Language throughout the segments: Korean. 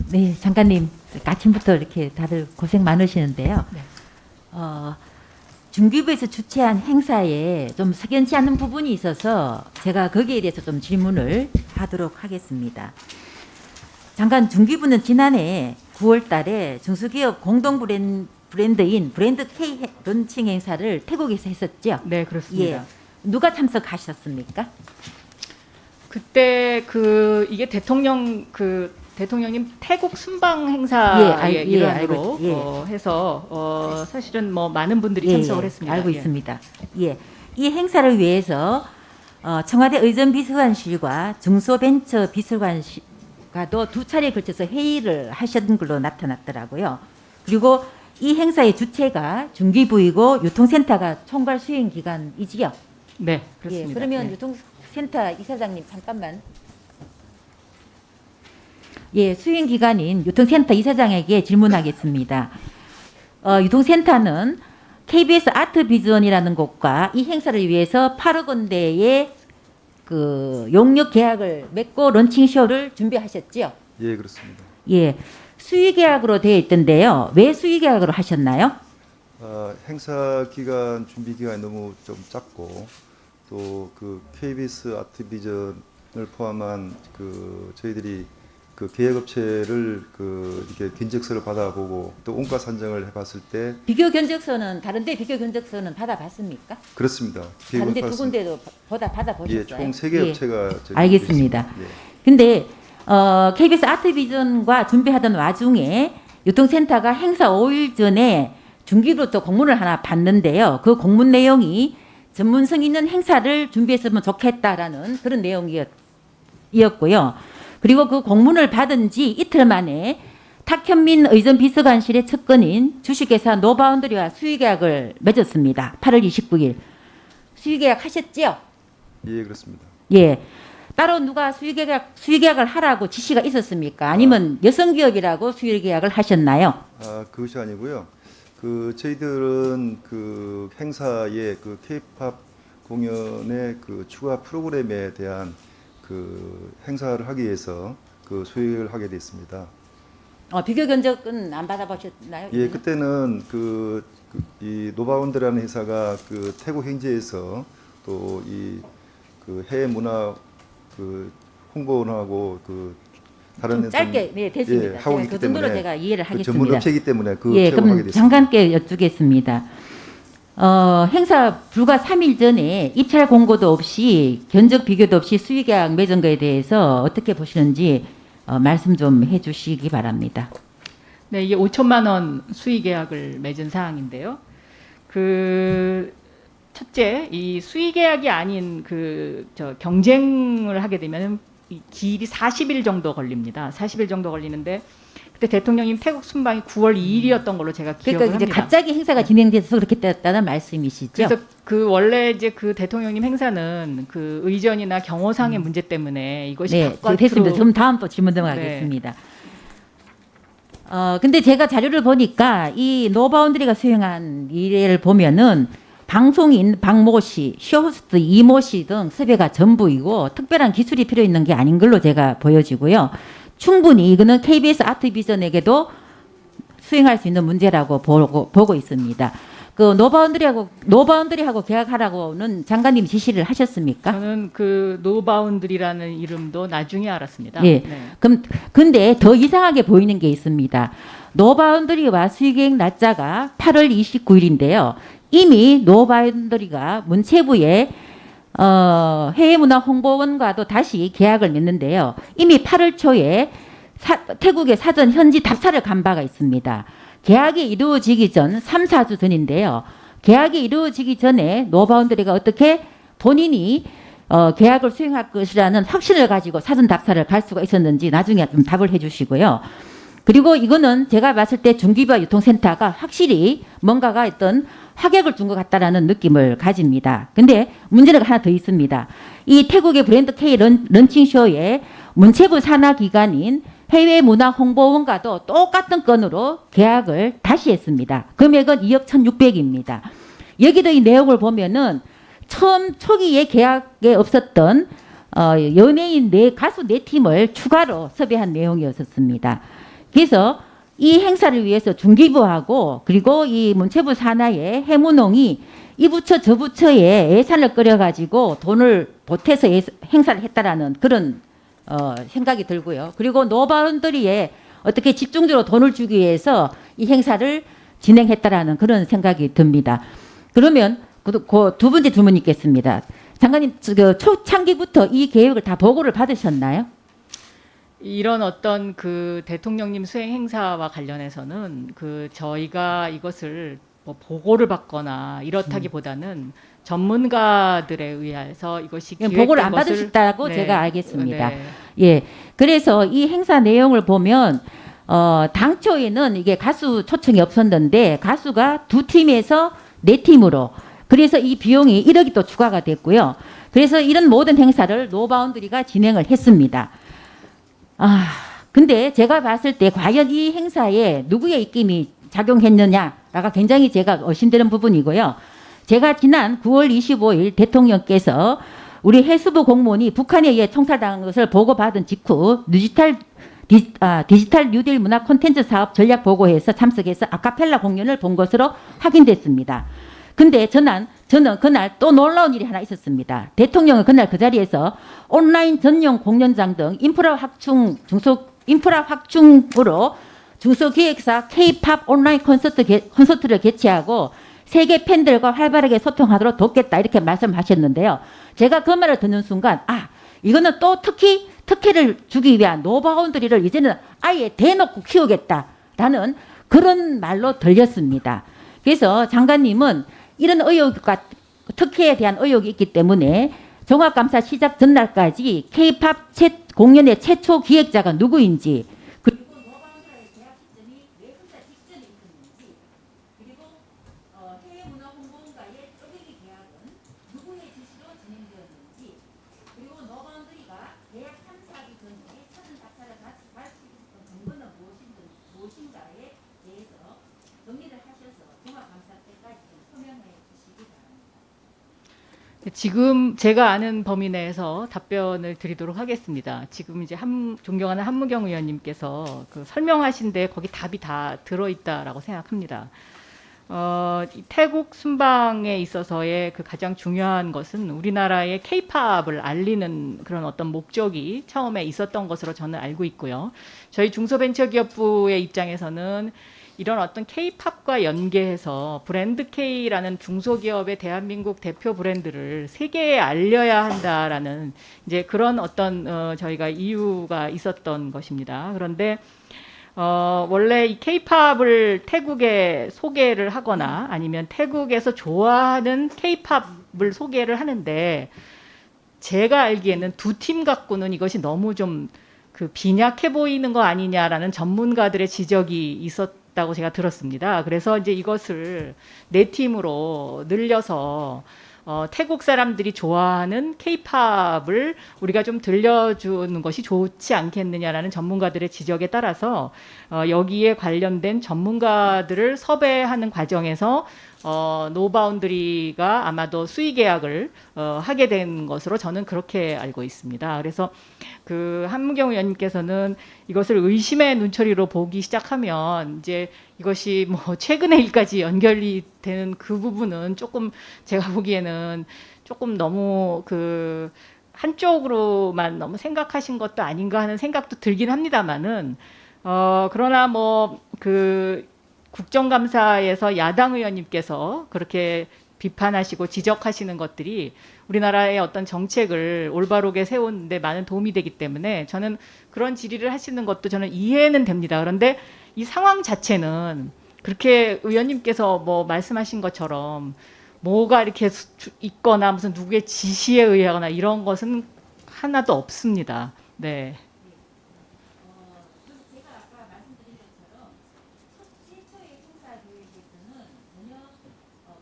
네, 장관님 아침부터 이렇게 다들 고생 많으시는데요. 네. 중기부에서 주최한 행사에 좀 석연치 않은 부분이 있어서 제가 거기에 대해서 좀 질문을 하도록 하겠습니다. 장관, 중기부는 지난해 9월 달에 중소기업 공동 브랜드인 브랜드 K 런칭 행사를 태국에서 했었죠? 네, 그렇습니다. 예. 누가 참석하셨습니까? 그때 이게 대통령님 태국 순방 행사의 일환으로 해서 사실은 뭐 많은 분들이 참석을 했습니다. 알고 있습니다. 예. 이 행사를 위해서 청와대 의전비서관실과 중소벤처비서관과도 두 차례에 걸쳐서 회의를 하셨던 걸로 나타났더라고요. 그리고 이 행사의 주체가 중기부이고 유통센터가 총괄 수행 기관이지요. 네, 그렇습니다. 예, 그러면 네. 유통센터 이사장님 잠깐만. 예, 수행 기관인 유통센터 이사장에게 질문하겠습니다. 유통센터는 KBS 아트비전이라는 곳과 이 행사를 위해서 8억 원대의 그 용역 계약을 맺고 런칭쇼를 준비하셨지요? 예, 그렇습니다. 예, 수의 계약으로 되어 있던데요. 왜 수의 계약으로 하셨나요? 행사 기간 준비 기간이 너무 좀 짧고 또 그 KBS 아트비전을 포함한 저희들이 그 계약업체를 이렇게 견적서를 받아보고 또 원가 산정을 해봤을 때 비교 견적서는 다른데 비교 견적서는 받아봤습니까? 그렇습니다. 다른데 두 군데도 받아보셨어요? 예, 총 3개 업체가 알겠습니다. 예. 근데 KBS 아트비전과 준비하던 와중에 유통센터가 행사 5일 전에 중기부로부터 공문을 하나 받는데요. 그 공문 내용이 전문성 있는 행사를 준비했으면 좋겠다라는 그런 내용이었고요. 그리고 그 공문을 받은 지 이틀 만에 탁현민 의전비서관실의 측근인 주식회사 노바운드리와 수의계약을 맺었습니다. 8월 29일. 수의계약 하셨지요? 예, 그렇습니다. 예. 따로 누가 수의계약을 하라고 지시가 있었습니까? 아니면 여성기업이라고 수의계약을 하셨나요? 그것이 아니고요. 저희들은 행사에 K-팝 공연의 추가 프로그램에 대한 행사를 하기 위해서 수익을 하게 됐습니다. 비교 견적은 안 받아보셨나요? 예, 그때는 이 노바운드라는 회사가 태국 현지에서 또 이 해외 문화 홍보하고 다른 짧게 됐습니다. 예, 하고 있기 그 정도로 때문에 제가 이해를 하겠습니다. 전문 업체이기 때문에 예, 업체로 하게 그럼 됐습니다. 장관께 여쭙겠습니다. 행사 불과 3일 전에 입찰 공고도 없이 견적 비교도 없이 수의계약 맺은 거에 대해서 어떻게 보시는지 말씀 좀 해주시기 바랍니다. 네, 이게 5천만 원 수의 계약을 맺은 사항인데요. 첫째, 이 수의 계약이 아닌 경쟁을 하게 되면 이 기일이 40일 정도 걸립니다. 40일 정도 걸리는데 그때 대통령님 태국 순방이 9월 2일이었던 걸로 제가 기억을 그러니까 이제 합니다. 갑자기 행사가 진행돼서 그렇게 됐다는 말씀이시죠? 그래서 원래 이제 대통령님 행사는 의전이나 경호상의 문제 때문에 이것이 네, 바깥으로 됐습니다. 그럼 다음 또 질문 넘어가겠습니다. 근데 제가 자료를 보니까 이 노바운드리가 수행한 일을 보면은 방송인 박모 씨, 쇼호스트 이모 씨 등 섭외가 전부이고 특별한 기술이 필요 있는 게 아닌 걸로 제가 보여지고요. 충분히 이거는 KBS 아트비전에게도 수행할 수 있는 문제라고 보고 있습니다. 노바운드리하고 계약하라고는 장관님 지시를 하셨습니까? 저는 노바운드리라는 이름도 나중에 알았습니다. 예. 네. 근데 더 이상하게 보이는 게 있습니다. 노바운드리와 수의계획 날짜가 8월 29일인데요. 이미 노바운드리가 문체부에 해외문화홍보원과도 다시 계약을 맺는데요. 이미 8월 초에 태국의 사전 현지 답사를 간 바가 있습니다. 계약이 이루어지기 전 3, 4주 전인데요. 계약이 이루어지기 전에 노바운드리가 어떻게 본인이 계약을 수행할 것이라는 확신을 가지고 사전 답사를 갈 수가 있었는지 나중에 좀 답을 해주시고요. 그리고 이거는 제가 봤을 때 중기부와 유통센터가 확실히 뭔가가 어떤 화격을 준 것 같다라는 느낌을 가집니다. 근데 문제는 하나 더 있습니다. 이 태국의 브랜드 K 런칭쇼에 문체부 산하기관인 해외문화홍보원과도 똑같은 건으로 계약을 다시 했습니다. 금액은 2억 1,600입니다. 여기도 이 내용을 보면은 처음 초기에 계약에 없었던 연예인 가수 4팀을 추가로 섭외한 내용이었습니다. 그래서 이 행사를 위해서 중기부하고 그리고 이 문체부 산하의 해문홍이 이 부처 저 부처에 예산을 끌어가지고 돈을 보태서 행사를 했다라는 그런 생각이 들고요. 그리고 노바운더리에 어떻게 집중적으로 돈을 주기 위해서 이 행사를 진행했다라는 그런 생각이 듭니다. 그러면 그 두 번째 질문 있겠습니다. 장관님, 초창기부터 이 계획을 다 보고를 받으셨나요? 이런 어떤 그 대통령님 수행 행사와 관련해서는 그 저희가 이것을 뭐 보고를 받거나 이렇다기보다는 전문가들에 의해서 이것이 보고를 안 기획된 것을 받으셨다고 네, 제가 알겠습니다. 네. 예. 그래서 이 행사 내용을 보면 당초에는 이게 가수 초청이 없었는데 가수가 두 팀에서 네 팀으로 그래서 이 비용이 1억이 또 추가가 됐고요. 그래서 이런 모든 행사를 노바운드리가 진행을 했습니다. 근데 제가 봤을 때 과연 이 행사에 누구의 입김이 작용했느냐가 굉장히 제가 의심되는 부분이고요. 제가 지난 9월 25일 대통령께서 우리 해수부 공무원이 북한에 의해 총살당한 것을 보고받은 직후 디지털 뉴딜 문화 콘텐츠 사업 전략 보고회에서 참석해서 아카펠라 공연을 본 것으로 확인됐습니다. 근데 저는 그날 또 놀라운 일이 하나 있었습니다. 대통령은 그날 그 자리에서 온라인 전용 공연장 등 인프라 확충으로 중소기획사 K-팝 온라인 콘서트를 개최하고 세계 팬들과 활발하게 소통하도록 돕겠다 이렇게 말씀하셨는데요. 제가 그 말을 듣는 순간 이거는 또 특혜를 주기 위한 노바운드리를 이제는 아예 대놓고 키우겠다라는 그런 말로 들렸습니다. 그래서 장관님은 이런 의혹과 특혜에 대한 의혹이 있기 때문에 종합감사 시작 전날까지 K-팝 공연의 최초 기획자가 누구인지 그리고 노바운드리의 계약 시점이 왜 혼자 직전에 있었는지 그리고 해외문화홍보원과의 쪼개기 계약은 누구의 지시로 진행되었는지 그리고 노바운드리가 계약 3, 4기 전에 첫은 답사를 갈 수 있었던 근거는 무엇인가에 대해서 정리를 하셔서 종합감사 때까지 좀 소명해 주시기 바랍니다. 지금 제가 아는 범위 내에서 답변을 드리도록 하겠습니다. 지금 이제 존경하는 한무경 의원님께서 그 설명하신데 거기 답이 다 들어있다라고 생각합니다. 태국 순방에 있어서의 그 가장 중요한 것은 우리나라의 K-팝을 알리는 그런 어떤 목적이 처음에 있었던 것으로 저는 알고 있고요. 저희 중소벤처기업부의 입장에서는 이런 어떤 K-팝과 연계해서 브랜드 K라는 중소기업의 대한민국 대표 브랜드를 세계에 알려야 한다라는 이제 그런 어떤 저희가 이유가 있었던 것입니다. 그런데 원래 이 K-팝을 태국에 소개를 하거나 아니면 태국에서 좋아하는 K-팝을 소개를 하는데 제가 알기에는 두 팀 갖고는 이것이 너무 좀 그 빈약해 보이는 거 아니냐라는 전문가들의 지적이 있었다고 제가 들었습니다. 그래서 이제 이것을 네 팀으로 늘려서 태국 사람들이 좋아하는 K-팝을 우리가 좀 들려주는 것이 좋지 않겠느냐라는 전문가들의 지적에 따라서 여기에 관련된 전문가들을 섭외하는 과정에서 노바운드리가 아마도 수의 계약을 하게 된 것으로 저는 그렇게 알고 있습니다. 그래서 그 한무경 의원님께서는 이것을 의심의 눈초리로 보기 시작하면 이제 이것이 뭐 최근의 일까지 연결이 되는 그 부분은 조금 제가 보기에는 조금 너무 그 한쪽으로만 너무 생각하신 것도 아닌가 하는 생각도 들긴 합니다만은 그러나 뭐 그 국정감사에서 야당 의원님께서 그렇게 비판하시고 지적하시는 것들이 우리나라의 어떤 정책을 올바르게 세우는데 많은 도움이 되기 때문에 저는 그런 질의를 하시는 것도 저는 이해는 됩니다. 그런데 이 상황 자체는 그렇게 의원님께서 뭐 말씀하신 것처럼 뭐가 이렇게 있거나 무슨 누구의 지시에 의하거나 이런 것은 하나도 없습니다. 네. 제가 아까 말씀드린 것처럼 최초의 행사 계획에서는 전혀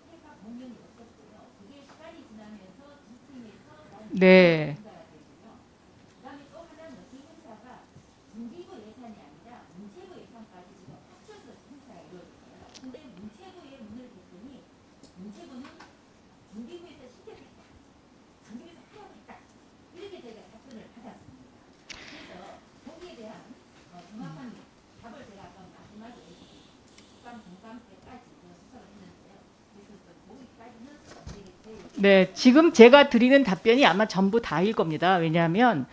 K-팝 공연이 없었고요. 그게 시간이 지나면서 두 팀에서 네. 그다음에 또 하나는 이 행사가 중기부 예산이 아니라 문체부 예산까지 지금 합쳐서 행사가 이루어졌어요. 근데 문체부의 문을 댔더니 문체부는 중기부에서 시켰다, 중기부에서 하라고 했다 이렇게 저희가 답변을 받았습니다. 그래서 거기에 대한 정확한 답을 네, 지금 제가 드리는 답변이 아마 전부 다일 겁니다. 왜냐하면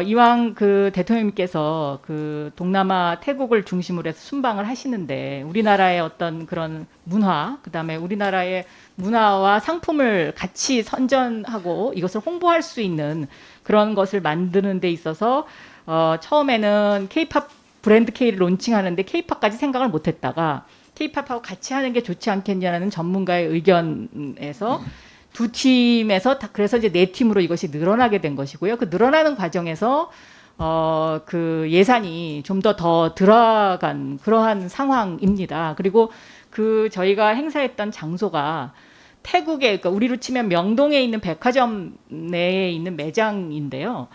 이왕 그 대통령님께서 그 동남아 태국을 중심으로 해서 순방을 하시는데 우리나라의 어떤 그런 문화, 그다음에 우리나라의 문화와 상품을 같이 선전하고 이것을 홍보할 수 있는 그런 것을 만드는 데 있어서 처음에는 K-팝 브랜드 K를 론칭하는데 K-팝까지 생각을 못했다가 K-팝하고 같이 하는 게 좋지 않겠냐는 전문가의 의견에서 두 팀에서 그래서 이제 네 팀으로 이것이 늘어나게 된 것이고요. 그 늘어나는 과정에서 그 예산이 좀 더 들어간 그러한 상황입니다. 그리고 그 저희가 행사했던 장소가 태국에, 그러니까 우리로 치면 명동에 있는 백화점 내에 있는 매장인데요.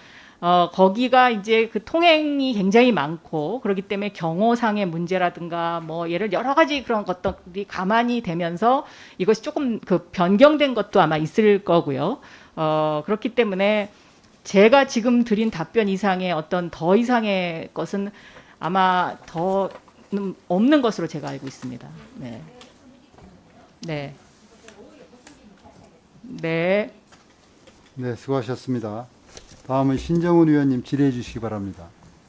거기가 이제 그 통행이 굉장히 많고 그렇기 때문에 경호상의 문제라든가 뭐 예를 여러 가지 그런 것들이 가만히 되면서 이것이 조금 그 변경된 것도 아마 있을 거고요. 그렇기 때문에 제가 지금 드린 답변 이상의 어떤 더 이상의 것은 아마 더 없는 것으로 제가 알고 있습니다. 네. 네. 네. 네, 수고하셨습니다. 다음은 신정훈 의원님 질의해 주시기 바랍니다.